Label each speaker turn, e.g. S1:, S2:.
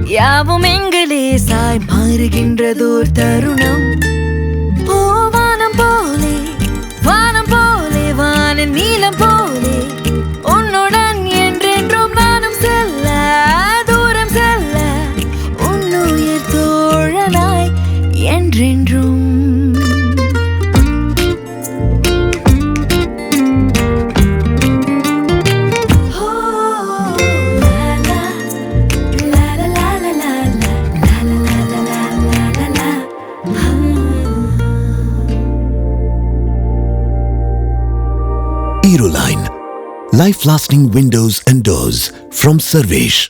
S1: யாவும் எங்களே சாய் மாறுகின்றதோர் தருணம். வானம் போலே வான நீலம் போலே உன்னுடன் என்றென்றும் நானும் செல்ல தூரம் செல்ல உன்னுயிர் தோழனாய் என்றென்றும்.
S2: Aeroline, life-lasting windows and doors from Sarvesh.